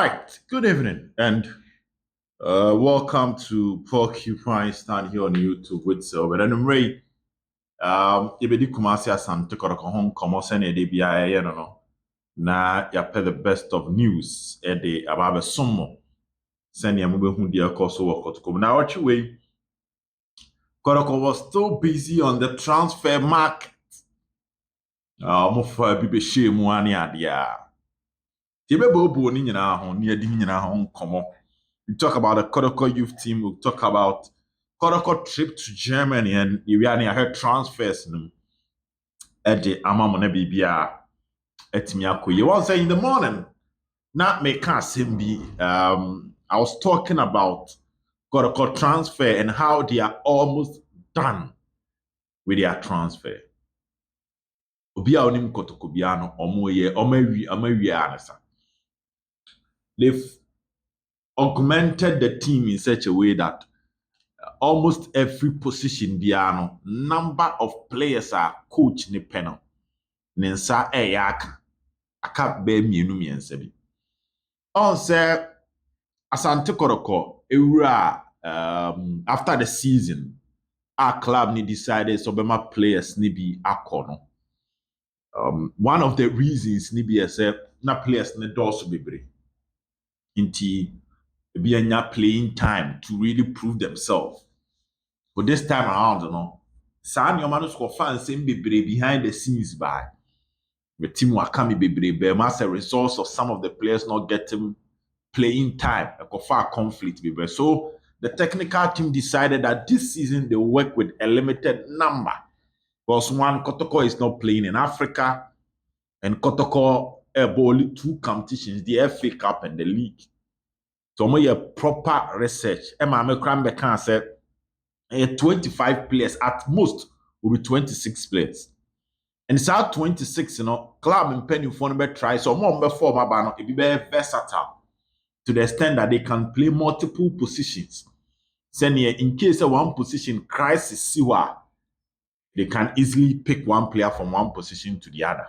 Right. Good evening and welcome to Porcupine Stand here on YouTube with Silver. And I'm Ray. Ibedi Kumasi Asante Koroko Hong Komo Sene de Bia no. Na ya pay the best of news de about somo. Sene mube hu dia koso kotoko. Now what you way? Koroko was still busy on the transfer market. Mo for bibe shame mu ani adia. Tibe bobo ni nyina ho, ni adi nyina ho komo. We talk about the Kotoko youth team. We talk about Kotoko trip to Germany and I heard transfers. Eddie Amoah Bibia Etimiako. You want to say in the morning? Not make Simbi. I was talking about Kotoko transfer and how they are almost done with their transfer. Obia onim Kotoko biano omoye omawi anasa. They've augmented the team in such a way that almost every position biano number of players are coach ni panel nensa aka be mienu miensa bi on say Asante Koroko ewura after the season our club ni decided so bema players ni bi akono one of the reasons ni bi say na players ni doors bebre inti be anya playing time to really prove themselves. But this time around, San Yomanus for fans same be behind the scenes by the team Wakami be as a result of some of the players not getting playing time, a far conflict. So the technical team decided that this season they will work with a limited number. Because one, Kotoko is not playing in Africa, and Kotoko only two competitions, the FA Cup and the league. So my proper research. Emma Mekrambe can say 25 players at most will be 26 players. And it's out 26, club and penny for number try. So more before my banner, it be very versatile to the extent that they can play multiple positions. Send here in case of one position crisis, they can easily pick one player from one position to the other.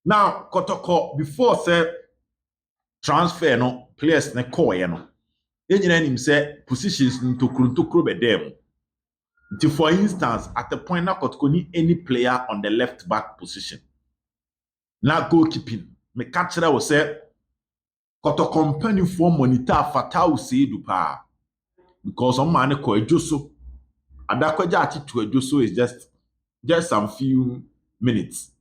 Now, Kotoko, before say transfer, players ne call, him say positions to Kruntukro be them. For instance, at the point now Kotoko need any player on the left back position. Now goalkeeping. Me catcher will say Kotoko company for monitor Fatau Seidu pa. Because on man ko ejoso. Adakwaja ati to ejoso is just some few minutes.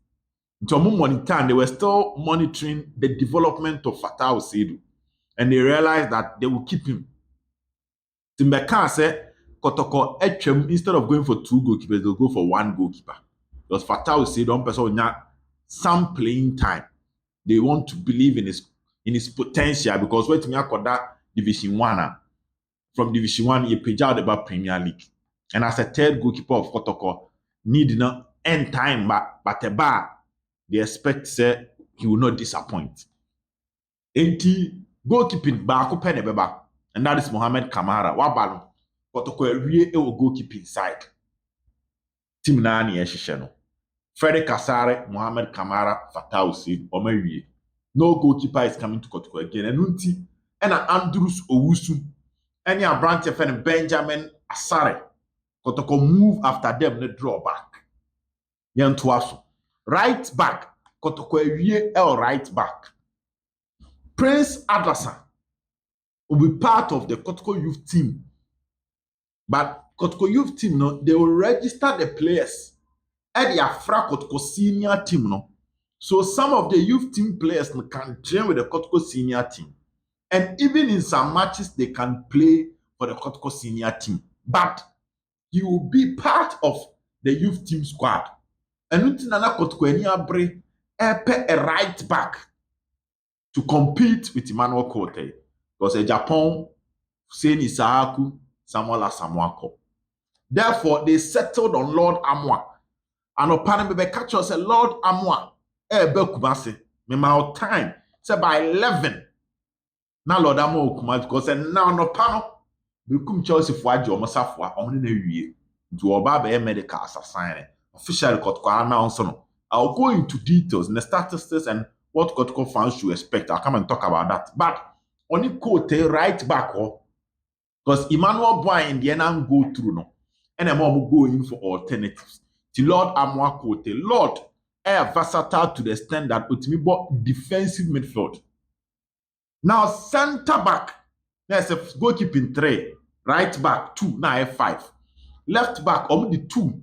So monitor and they were still monitoring the development of Fatau Seidu. And they realized that they will keep him. Timbeka say Kotoko instead of going for two goalkeepers, they'll go for one goalkeeper. Because Fatau said one person some playing time. They want to believe in his potential because wait me that Division 1 from Division 1 he page out about Premier League. And as a third goalkeeper of Kotoko, need no end time but a bar they expect say he will not disappoint. Enti goalkeeping baako pɛ ne bɛba, and that is Mohamed Kamara. Wabalo Kotoko ewie ewo goalkeeping side. Team na ni ehyehyɛ no. Frederick Kasare, Mohamed Kamara, Fatau Said, omawie. No goalkeeper is coming to Kotoko again. And unti ena Andrews Owusu. Any Abrante fan Benjamin Asare. Kotoko move after them ne draw back. Yantuaso. Right back. Kotoko ewie right back. Prince Adlasa will be part of the Kotoko youth team. But Kotoko youth team, they will register the players at the Afra Kotoko senior team. So some of the youth team players can train with the Kotoko senior team. And even in some matches, they can play for the Kotoko senior team. But he will be part of the youth team squad. And Nutinana Kotoko Eniabre a right back to compete with Emmanuel Kote. Because a Japan, Seni Sahaku, Asamoah. Therefore, they settled on Lord Amoah. And upon me catch us a Lord Amoah. Kumase. Me my time. Say by 11. Now Lord Amoah Kumase because now no panel. We come Chelsea for Ajo Masafwa on the year. To Oba medical assassin. Official Kotoko announce. I'll go into details and the statistics and what Kotoko fans should expect. I'll come and talk about that. But only Kote right back, because Emmanuel Boy in the end go through no, and I'm going go in for alternatives. The Lord Amoah Kote, Lord, versatile to the extent that with me bought defensive midfield. Now center back, there's a goalkeeping 3, right back 2, now F5, left back the 2.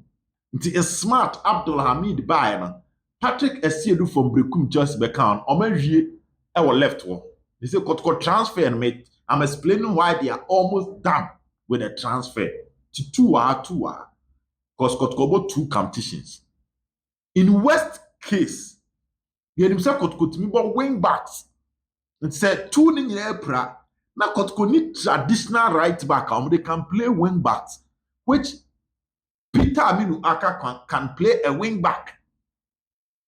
It is smart Abdul Hamid Bayana. Patrick Essiedu from Brekum just bekan Omerie our left one. They say transfer and mate. I'm explaining why they are almost done with the transfer. To 2 are because Kotoko 2 competitions. In West case, you himself Kotoko wing backs. It said 2 in April. Now Kotoko need traditional right back. They can play wing backs, which Peter Aminu Aka can play a wing back.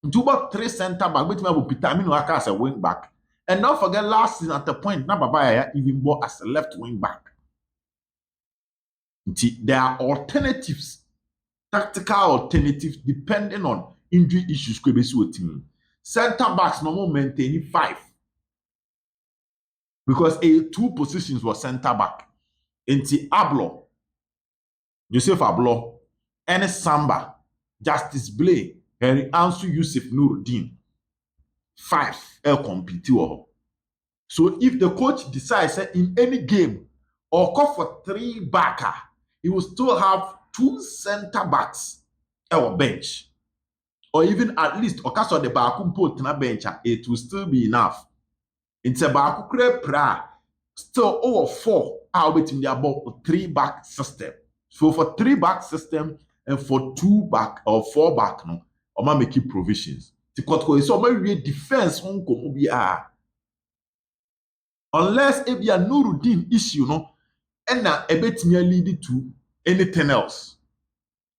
Into about 3 center back, which will Peter Aminu Aka as a wing back. And don't forget last season at the point, Nababaya even bought as a left wing back. There are alternatives, tactical alternatives, depending on injury issues. Center backs normally maintaining 5. Because 2 positions were center back. Into Ablo, Joseph Ablo, and Samba, Justice Blay, Henry Ansu Yusuf Nuruddin. 5 compete. So if the coach decides in any game or call for 3 backer, he will still have 2 center backs or bench. Or even at least okaso the back put na bench, it will still be enough. It's a back still over 4 out between the about 3 back system. So for 3 back system and for 2 back or 4 back, no, or make provisions. So maybe defense on unless it be a Nuruddin issue, no, and na a bit lead to anything else.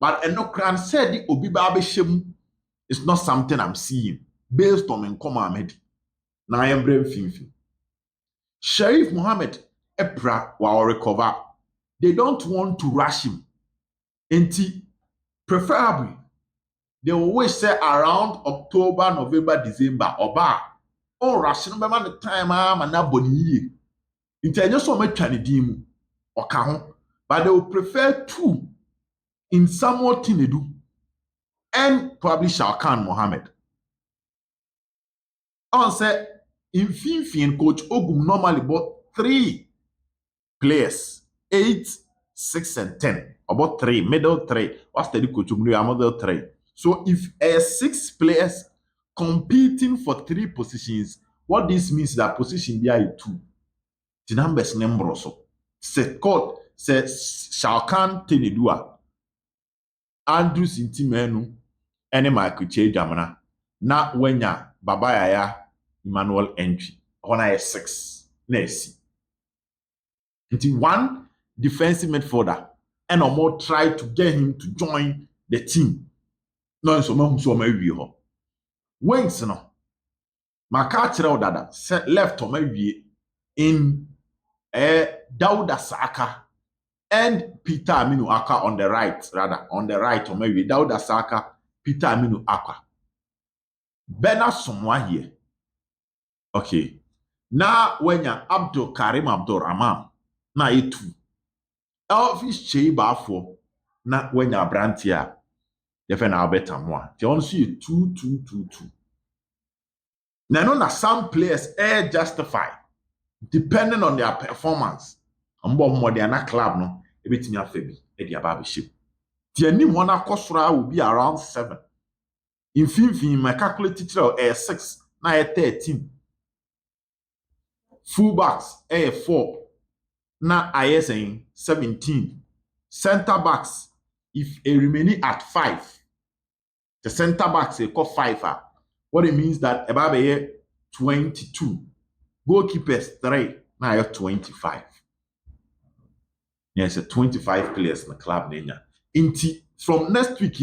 But no can say the Obiba Shem is not something I'm seeing based on in command. Now I am brave Finfi. Sheriff Mohammed Epra will recover. They don't want to rush him. Preferably, they will always say around October, November, December, or bar. Or rushing by the time I'm not boni. Just so much dim or count, but they will prefer 2 in somewhat Tinedu and probably Shawkan Mohammed. On say in Finfin coach Ogum normally bought 3 players, 8, 6, and 10. About 3, middle 3. What's the coach middle 3? So if 6 players competing for 3 positions, what this means is that position there is 2. The numbers number so. Se called se Shawkan Tenedua, Andrews Intimenu, and Michael Che Jamana. Na wenya Babaya Emmanuel entry. On I 6. Next. Until 1 defensive midfielder and or more try to get him to join the team. No, so maybe wings no. Makachira dada set left or maybe in Dauda Saka and Peter Aminu Aka on the right, rather on the right or maybe Dauda Saka, Peter Aminu Aka. Bena Asamoah here. Okay. Now when you Abdul Karim Abdul Rahman, na E2. Elvis Cheba for na when you Brantia. Defen Albert Amoah. They only see 2-2-2-2. Now, na some players justify depending on their performance. They are not club no. Everything you have to be. They are barbershop. The new one will be around 7. In Finfin, my calculated 6. Now 13. Fullbacks 4. Now I saying 17. Center backs if a remaining at 5. The center backs call 5. What it means that about 22. Goalkeepers 3. Now you have 25. Yes, 25 players in the club. From next week,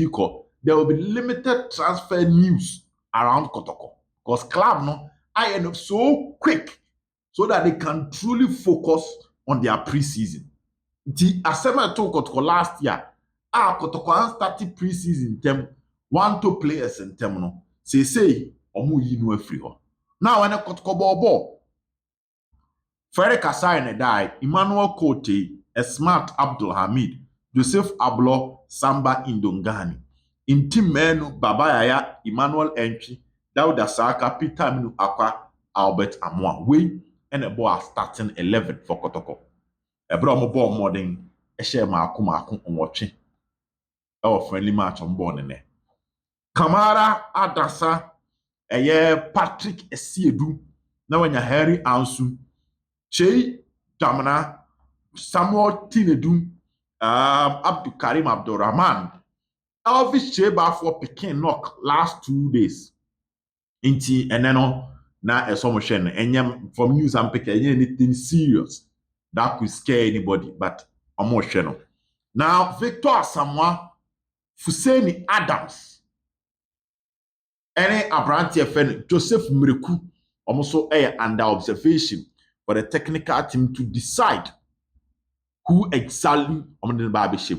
there will be limited transfer news around Kotoko. Because club no, I end up so quick so that they can truly focus on their preseason. Asamoah told Kotoko last year, Kotoko started preseason term 1-2 players in term no. Say omu yi no afri ho. Now when a kotoko ball, Frederick Kasai ne die, Emmanuel Kote, a smart Abdul Hamid, Joseph Ablo, Samba Indongani. Inti menu Baba Yaya, Emmanuel Entry, Dauda Saka, Peter Minu Akwa, Albert Amoah. We and a boy starting 11 for Kotoko. A bro ball modern, a share Maku on watching. Our friendly match on board in there. Kamara Adasa, a year Patrick Esiedu, now when you Harry Ansu, Che Damana, Samuel Tinedum, Abdul Karim Abdul Rahman, Elvis Sheba for Pekin knock last 2 days. Inti and then na assumption and from news and pick anything serious that could scare anybody, but emotional. Now Victor Asamoah, HUSEIN Adams, any Abranti friend Joseph Miriku, almost under observation for the technical team to decide who exactly on the barbershop.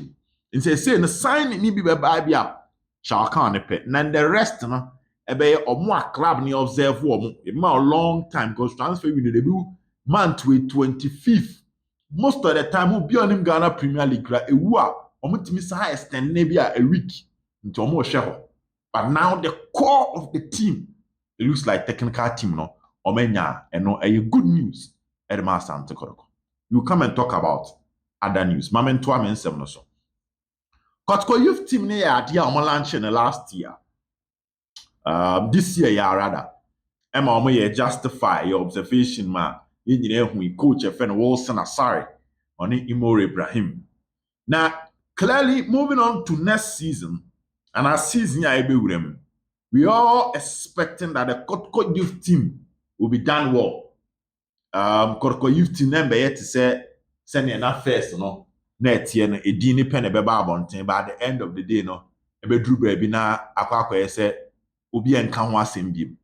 And say the sign ni be baby up Shawkan-Transfer. And the rest no ebe Amoah club ni observe wo a long time because transfer we dey do month with 25th. Most of the time who be on him Ghana Premier League ewu a omutimi sa extend na be a week into omo hwe. But now the core of the team, it looks like technical team no omenya eno a good news Edema Sante Koroko. You come and talk about other news. Mamento amensem no so. Kotoko youth team ne ya ade a omo launch in the last year. This year yeah rather. Emma omo ye justify your observation ma engineer hu coach Efen Wilson Asare on Imo Ibrahim. Now clearly moving on to next season and our season we all expecting that the Kotoko youth team will be done well. Kotoko youth team number yet to say send enough first no net here no edini pen beba abonten by the end of the day no ebedru baby na akwa say obi enka ho asem biem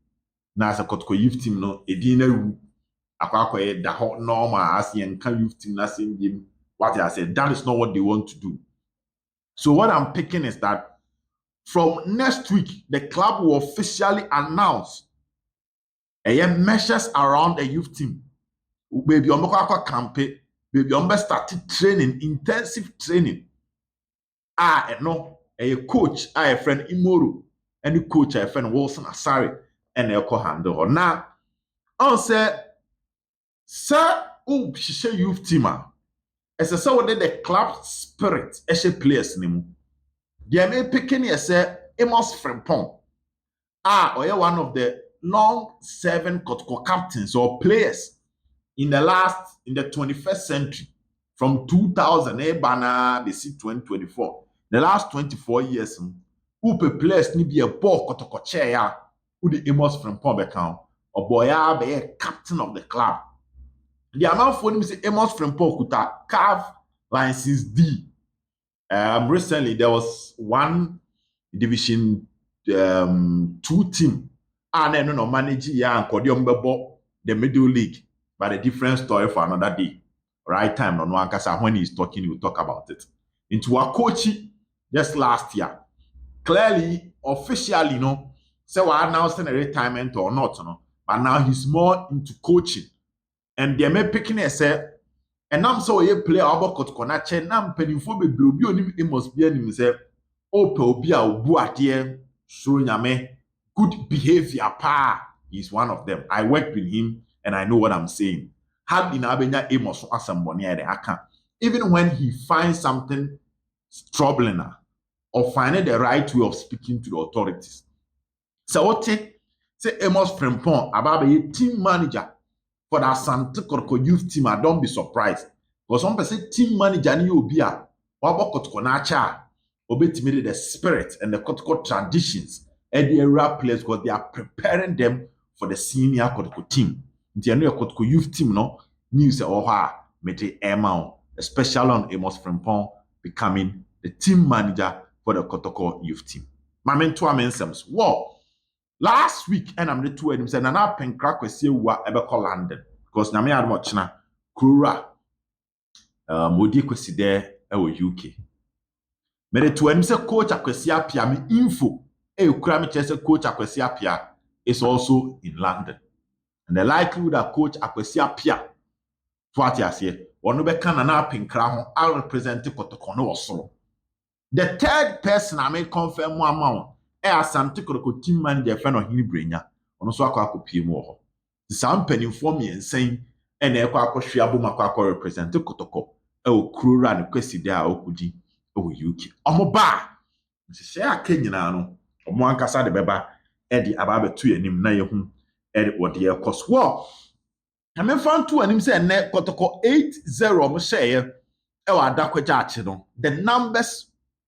na as a Kotoko youth team no edina wu akwa da ho normal as enka youth team na asem biem. What I said, that is not what they want to do. So what I'm picking is that from next week the club will officially announce measures around the youth team. Baby on campaign, baby on started training, intensive training. No, a coach, a friend Imoru, and the coach, a friend Wilson Asare, and a co-handle. Now, on say, sir, she youth teamer. As I said, what the club spirit, players name. They may picking say Amos Frimpong. Or one of the long-serving Kotoko captains or players in the 21st century, from 2000, Bana, they see 2024. The last 24 years, who players need be a ball Kotoko chair, who the Amos Frimpong account, or boy, be a captain of the club. The amount for him is Amos Frimpong kuta carve license D. Recently there was one division 2 team and then no managing the middle league, but a different story for another day. Right time on one when he's talking, he'll talk about it. Into a coach just last year. Clearly, officially, say we're announcing a retirement or not, but now he's more into coaching. And they may picking it say, and I'm so a player about Kotoko nam penifo be obi onim Amos be anim say ope obi a obu ade so nyame good behavior pa is one of them. I worked with him and I know what I'm saying. Had in abenya Amos asamboni ade aka. Even when he finds something troubling or finding the right way of speaking to the authorities. So what say Amos Frimpong about a team manager for that Sante Kotoko youth team, I don't be surprised. Because some person team manager ni obi a wabo Kotoko na cha obetimi the spirit and the Kotoko traditions and the era players because they are preparing them for the senior Kotoko team. The new Kotoko youth team no news mete Emma, especially on Amos Frimpong becoming the team manager for the Kotoko youth team. Mamento amensems. Wow. Last week, and I'm the two of them said, "Nana penkra kwesi wa ebe call London because na me admochna kura modi kwesi there ewo UK." Me the two of them say coach akwesi apia me info kura me chese coach akwesi apia is also in London. And the likelihood that coach Akwesi Apia to what you say, one be can na pinkra ho, I represent kotoko no osoro. The third person I may confirm one amount, Asante Kotoko team manager friend of Hinibrenya, ono so akwa akopie mu ho. Some penifo me insane, and ekwa akohwe aboma akwa represent kotoko. Krura ne kwesi de a okudi UK. Omo ba. Se aka nyina no, omo ankasa de beba e di aba betu anim na yehu e de wode ekos wo. Na me fan to anim se ne kotoko 8-0 omo share e wa adakwaja ache no. The numbers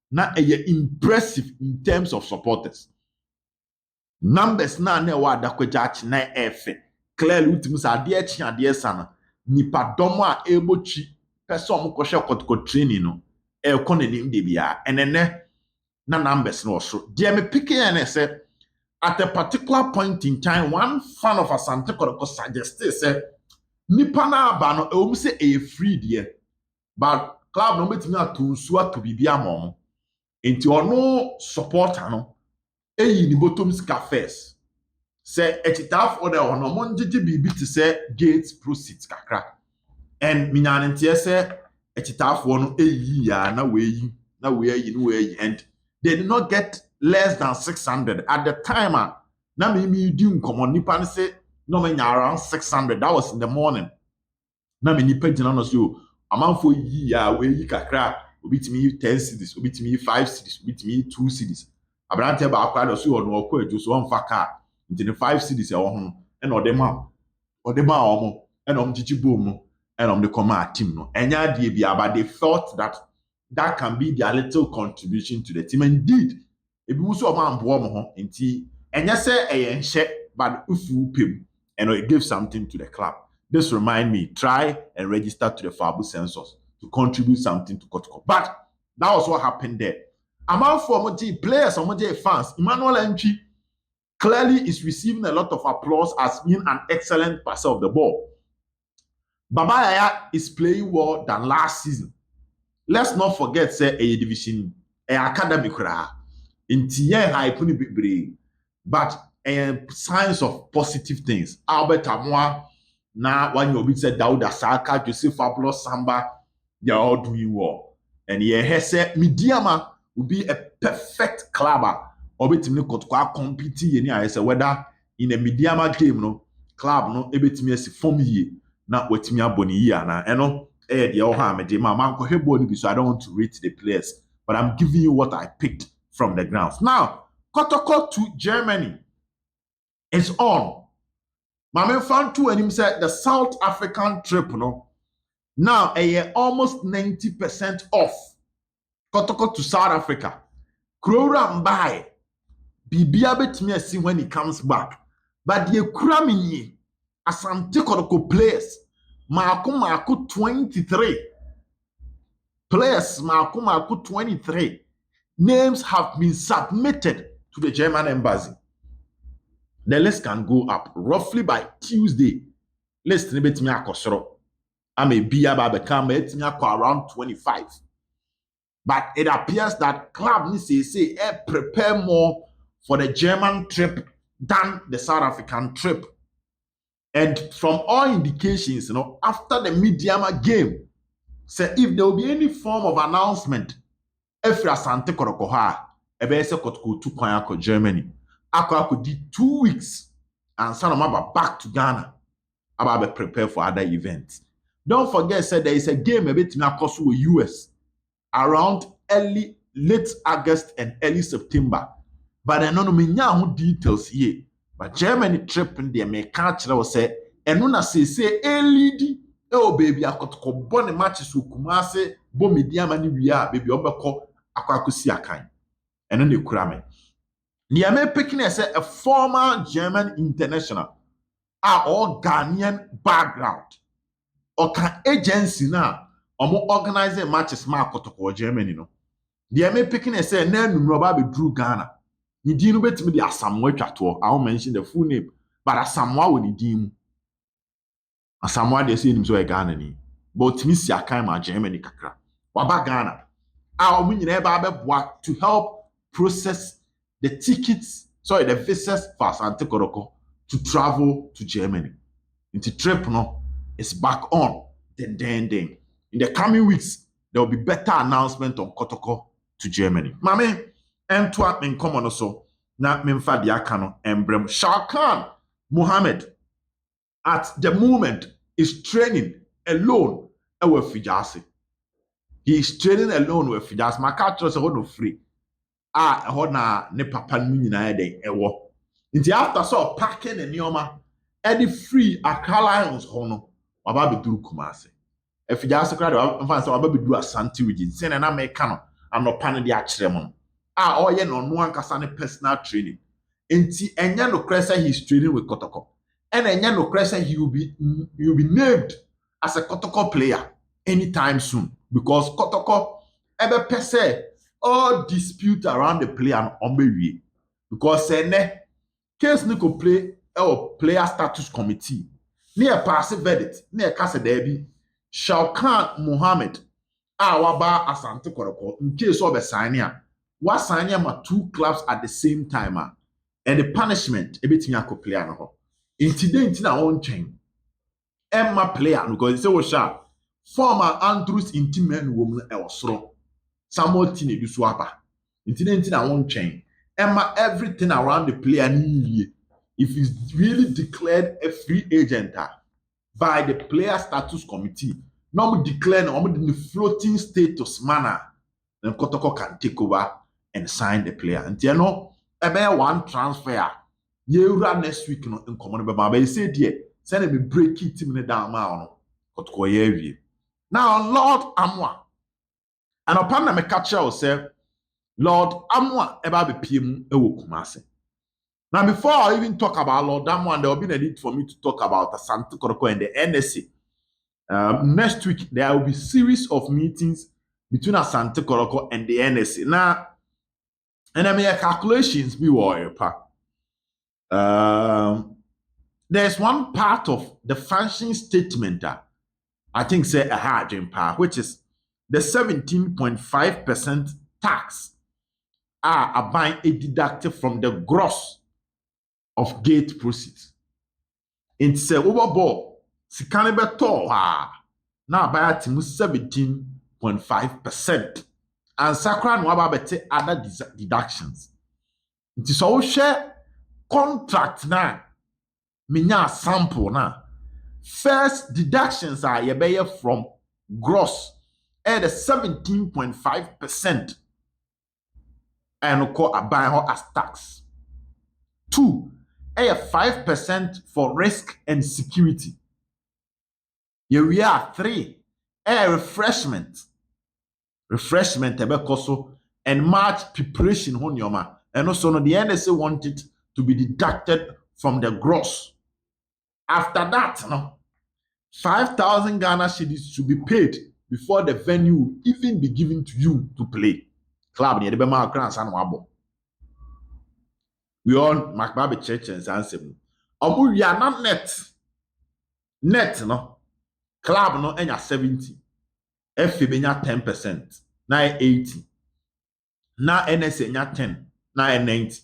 na impressive in terms of supporters. Numbers na wa adakwaja ache na efe. Clearly ultimu sa ade achi ade sana. Nipa domo a ebochi person mo ko kotoko training no e ko ne nim de bia enene na numbers no so de me picking and say at a particular point in time one fan of Asante Kotoko suggested say nipa na aba no e say e free there but club no betimi atonsu ato bibia mom enti ono supporter no eyi ni bottom ska first say etitaf order ono mo ngege bibi to say gates proceeds kakra and minyanentie say etitafo no eyi ya na weyi and they did not get less than 600 at the time na me di nkomo nipa ne say no me nya around 600 that was in the morning na me nipa gina no so amanfo yi ya weyi kakra obitimi 10 cedis obitimi 5 cedis obitimi 2 cedis abrante ba akwa do so no okọ eju so on fa car nti ne 5 cedis e wo ho e na odema omo e na omchichi bom no and the command team no enya de bia but they thought that can be their little contribution to the team indeed ebi muso o man bo mo ho enti enya say eyenhye but ufu pem and it gives something to the club. This remind me try and register to the FABU census to contribute something to Kotoko, but that was what happened there. Among for players or fans, Emmanuel Entry clearly is receiving a lot of applause as being an excellent passer of the ball. Baba Yaya is playing well than last season. Let's not forget, say, a division, a academy kra. In tiye hype ni bibre, but signs of positive things. Albert Amoah, now when you said Dauda Saka, Joseph Fabulous Samba, they are all doing well. And he said Midiama will be a perfect clubber. Obetimi kotoko competing I say whether in a Midiama game no club no ebetimi asi form ye. Na wetimi aboni here na eno the oha me ma man ko hebo ni bi so I don't want to rate the players but I'm giving you what I picked from the grounds. Now Kotoko to Germany is on. Mame fan to him said the South African trip no now almost 90% off Kotoko to South Africa. Krora mbai bibia betimi asi when he comes back but the kura minye Asante Kotoko players, Maku 23. Players, Maku 23. Names have been submitted to the German embassy. The list can go up roughly by Tuesday. List ni betimi akosoro. Ame biya ba become betimi around 25. But it appears that club ni say prepare more for the German trip than the South African trip. And from all indications, after the Midiama game, say if there will be any form of announcement, if Asante Kotoko ebese Kotoko 2 Germany, Ako did 2 weeks, and Sanoma back to Ghana, about prepare for other events. Don't forget, say there is a game a bit with US around late August and early September, but I don't know details here. But Germany trip in the me catch that was say eno na say lead baby Kotoko born matches with Kumase bo Midiama ni wia baby obeko akwakosi akan eno ne kura me the me picking say a former German international are all Ghanaian background or can agency now omo organizing matches ma Kotoko Germany no the me picking say na numro ba be drew Ghana. Nidinu betimi di Asamoah twato. I won't mention the full name, but Asamoah will nidinu. Asamoah they say him so Ghana ni. But timi si akan ma Germany kakra. Waba Ghana. Our we nyina to help process the tickets, the visas for Asante Kotoko to travel to Germany. Into trip no is back on. Then. In the coming weeks, there will be better announcement on Kotoko to Germany. Mame, and to in common also. Na memfa diakano embrem. Shawkan Mohammed at the moment is training alone with Fijasi. He is training alone with Fijasi. My catcher is no free. Na ne papa no nyinaa den ewo. Nti after so packing the neoma, Eddie free Accra Lions ho no, waba beduru Kumasi. Fijasi kra de waba say waba bedu Asante region. Say na meka no anopa no de akyere mo. Oye no no ankasa ne personal training. Nti enya no kresa he's training with Kotoko. And enya no kresa he will be named as a Kotoko player anytime soon because Kotoko ebe pese all dispute around the player on be because case ni could play player status committee near passive verdict near kase derby Shawkan Mohammed waba Asante Kotoko in case of a signing what signing ma two clubs at the same time and the punishment everything I could play no incident na on chain Emma player because say was sharp former Andrews intimate woman elsoro Samuel Tine do swapa incident na on chain Emma everything around the player if he's really declared a free agent by the player status committee no declare no the floating status manner then Kotoko can take over and sign the player and you know about one transfer you run next week no in common but you say dear send me break it team down no Kotoko ye now Lord Amoah and upon na me catch you say Lord Amoah eba be PM ewo Kumasi. Now before I even talk about Lord Amoah, there will be a need for me to talk about Asante Kotoko and the NSA. Next week there will be series of meetings between Asante Kotoko and the NSA. Now, and I mean calculations be worried. There's one part of the function statement I think say a hard impact, which is the 17.5% tax are buying a deducted from the gross of gate proceeds. It say overball sikane beto now buy at 17.5%. And sakra no aba bete other deductions. It is all share contract na minya sample na first deductions are ye from gross at the 17.5% and call a buy her as tax. 2 5% for risk and security. Here we are 3 refreshment also and March preparation honyoma and also no the NSA wanted to be deducted from the gross. After that, no 5,000 Ghana cedis should be paid before the venue will even be given to you to play. Club near the Bema Grand San Wabo. We all Macbabe Church and Sansem. We are not net, no club no enya 70. FA benya 10%. Na 80. Na NSA nya 10. Na 90.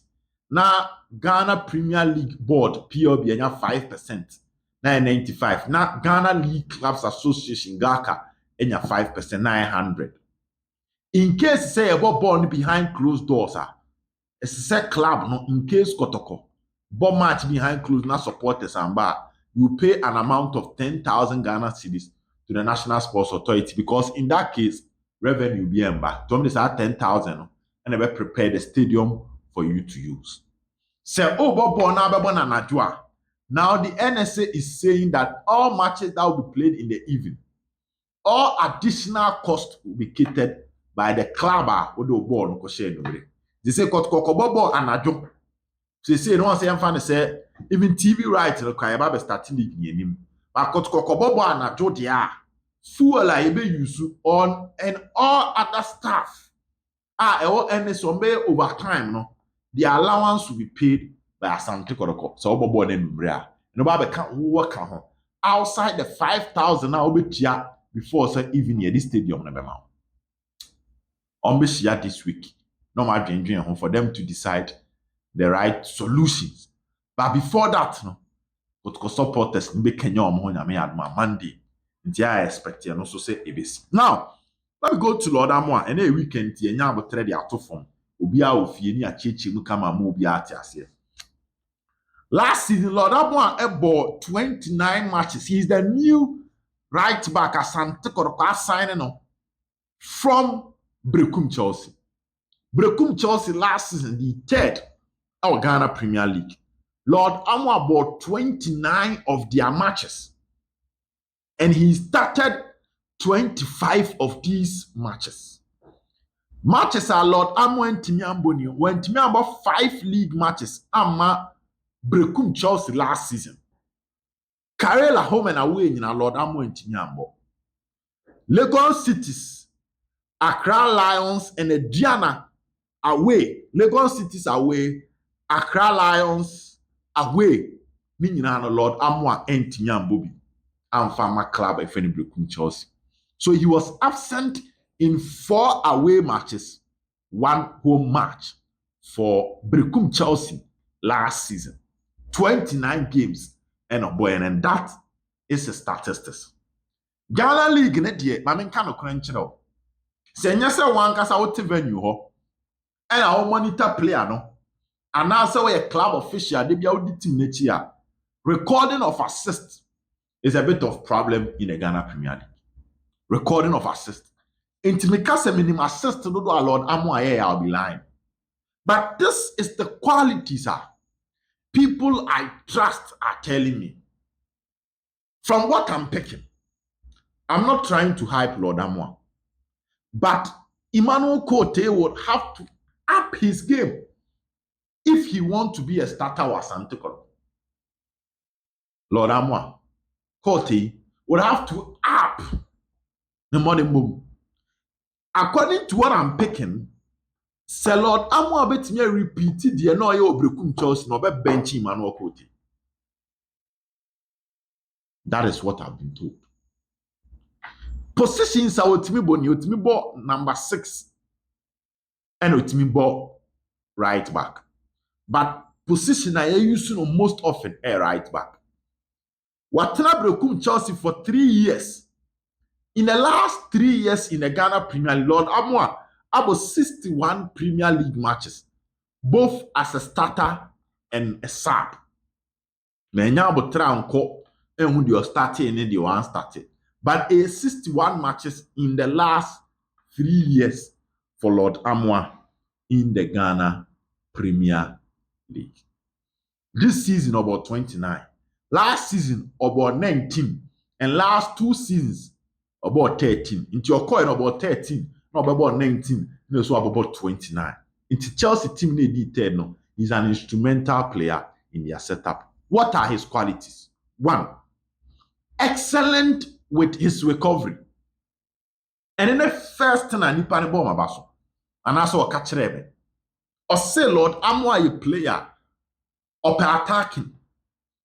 Na Ghana Premier League Board PLB enya 5%. Na 95. Na Ghana League Clubs Association GACA enya 5%. Na 100. In case say about ball behind closed doors it's a club no in case Kotoko ball match behind closed na supporters and bar you pay an amount of 10,000 Ghana cedis to the National Sports Authority because in that case revenue be emba to me say 10,000 and they prepare the stadium for you to use. Say ball na najwa. Now the NSA is saying that all matches that will be played in the evening, all additional costs will be catered by the club or the ball no share no. They say Kotoko ball anajo. So they say no one say am say even TV rights require ba start league nim. But Kotoko ball anajo dia fuel a be use on and all other staff. NSA be overtime no. The allowance will be paid by Asante Kotoko. So ball na number. No ba be can work on outside the 5,000 na obetia before say even here this stadium na be ma. Share this week. No more for them to decide the right solutions. But before that, no, kotoko supporters be Kenya omo nyame adoma Monday. Nti I expect you no so say ebesi. Now, let me go to Lord Amoah and a weekend tie nya abotre de ato fom. Obi a ofie ni acheche mu kama ma obi ate ase. Last season, Lord Amoah bought 29 matches. He is the new right back Asante Kotoko signing from Brekum Chelsea. Brekum Chelsea last season, the third our Ghana Premier League. Lord Amoah bought 29 of their matches. And he started 25 of these matches. Matches are Lord Amoah and Timiamboni. When Timiambo 5 league matches, Ama Brekum Chelsea last season. Karela home and away in Lord Amoah and Timiambo. Lagos Cities, Accra Lions, and Diana away. Lagos Cities away, Accra Lions away. Meaning Lord Amoah and Timiambo and Farmer Club and Fanny Brekum Chelsea. So he was absent in 4 away matches, 1 home match for Brekum Chelsea last season. 29 games and a boy, and that is a statistics. Ghana League ne die, ma men kan okran kire o. Se nya se wan kasa wote venue ho. And our monitor player no. And now say we club official de bia odi team nechi a. Recording of assist is a bit of problem in the Ghana Premier League. Recording of assist. Intimika se minimum assist to do Lord Amoah, I'll be lying. But this is the qualities people I trust are telling me. From what I'm picking, I'm not trying to hype Lord Amoah, but Emmanuel Kote would have to up his game if he wants to be a starter or Asante. Lord Amoah, Kote would have to up the money move. According to what I'm picking, say Lord Amoah bet me repeated the no ye Brekum Chelsea no be bench Emmanuel Kote. That is what I've been told. Positions are otimi bo number 6 and otimi bo right back. But position I use most often a right back. Watena Brekum Chelsea for 3 years. In the last 3 years in the Ghana Premier League, Lord Amoah about 61 Premier League matches, both as a starter and a sub. Menya about try unko and when you started and the one started. But 61 matches in the last 3 years for Lord Amoah in the Ghana Premier League. This season about 29. Last season about 19. And last 2 seasons about 13. Into your coin about 13. No, about 19. No, so about 29. Into Chelsea team third no. He's an instrumental player in their setup. What are his qualities? 1. Excellent with his recovery. And in the first thing I need to know about, and also a catch rebe. Or say, Lord, Amoah a player or attacking.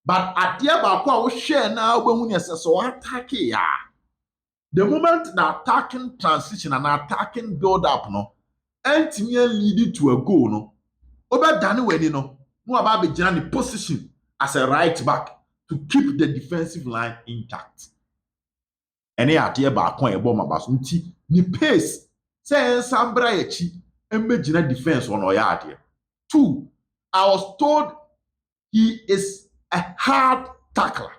But at the end, we share now when we say so attacking. The moment the attacking transition and attacking build up, no, and leading to a goal, no, over Danny Wendy, no about the journey position as a right back to keep the defensive line intact. And he at the back on a bomb about ni pace say Sambra echi and defense on Oyadi. 2, I was told he is a hard tackler.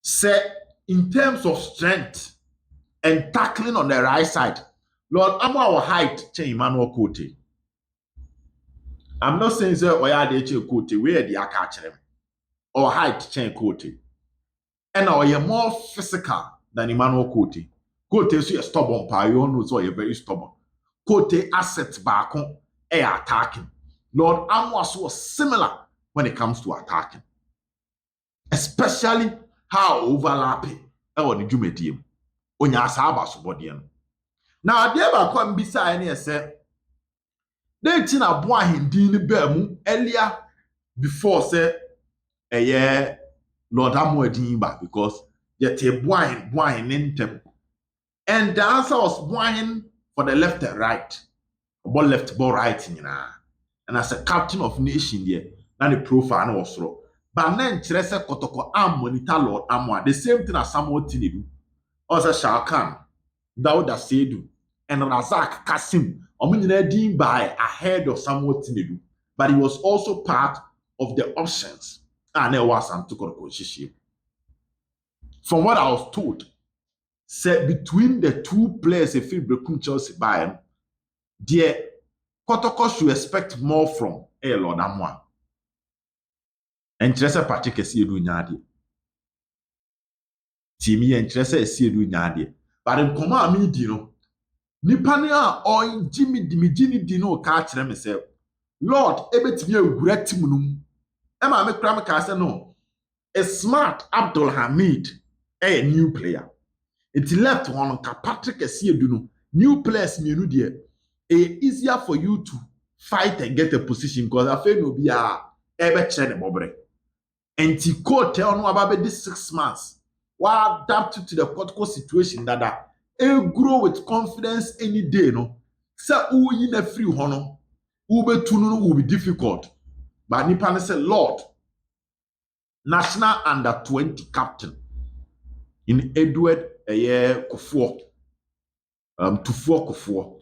Say in terms of strength and tackling on the right side, Lord Amoah height change Emmanuel Kote. I'm not saying say Oyadi change Kote where the catch him or height change Kote. And now you're more physical than Emmanuel Kote. Kote is a stubborn pa, you know, so you're very stubborn. Kote assets back on air attacking. Lord Amoah was similar when it comes to attacking. Especially how overlapping on the Jumedium. On your Saba subodian. Now, there are come beside and say, they tin a boy in Dini Bermu earlier before say a year. Lord Amoah Dimba because yet a wine in them. And the answer was wine for the left and right. Ball left, ball right, you know. And as a captain of nation there, na the profile no was wrong. But then Cherese Kotoko am monitor Lord Amoah. The same thing as Samuel Tinedu. Also Shawkan, Dauda Sedu, and Razak Kasim. Omunine by ahead of Samuel Tinedu. But he was also part of the options. And there was some Tukoro. From what I was told, say between the two players, if you break Chelsea by the Kotoko should expect more from Lord Amoah. And Cherese Patrick Esiedu Nyadi. Timi and Cherese Esiedu Nyadi. But in Koma Midino, Nipania or Jimmy Dimijini Dino catch them and say, Lord, ebet me a great munum. Emma Mekramaka said no. A smart Abdul Hamid, a new player. It left one Patrick Esiedu, new players new dear. Easier for you to fight and get a position because I feel no be a ever chain bobre. And he could tell no about this 6 months. While adapt to the kotoko situation that grow with confidence any day, no. Say who in a free honor, who be tunu will be difficult. But Nipan say, Lord, national under 20 captain in Edward Kufuor, Tufuor Kufuor.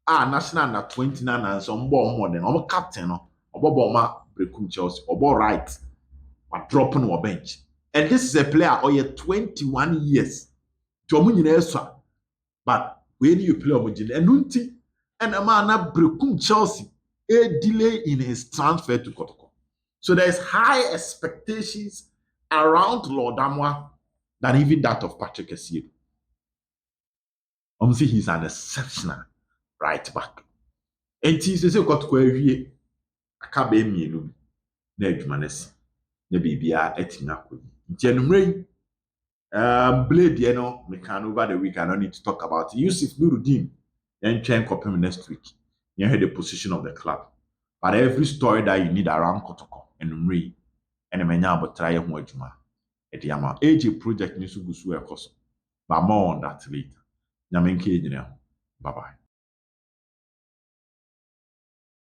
National under 29 and some more than I'm captain, no, or Brekum Chelsea, or right, or dropping our bench. And this is a player or 21 years. But when you play and Nunti and a man Brekum Chelsea, a delay in his transfer to Kotoko. So there's high expectations around Lord Amoah than even that of Patrick Esiedu. I'm saying he's an exceptional right back. And he says, Kotoko every akabe mienu na adwumanesi na bibia atimna kodi. January Blade, you know, we can over the week. I don't need to talk about it. Yusuf Nuruddin, then train copy next week. You hear the position of the club. But every story that you need around Kotoko and Umri, and a menya but try more juma. At the AJ project needs to go. But more on that later. Bye bye.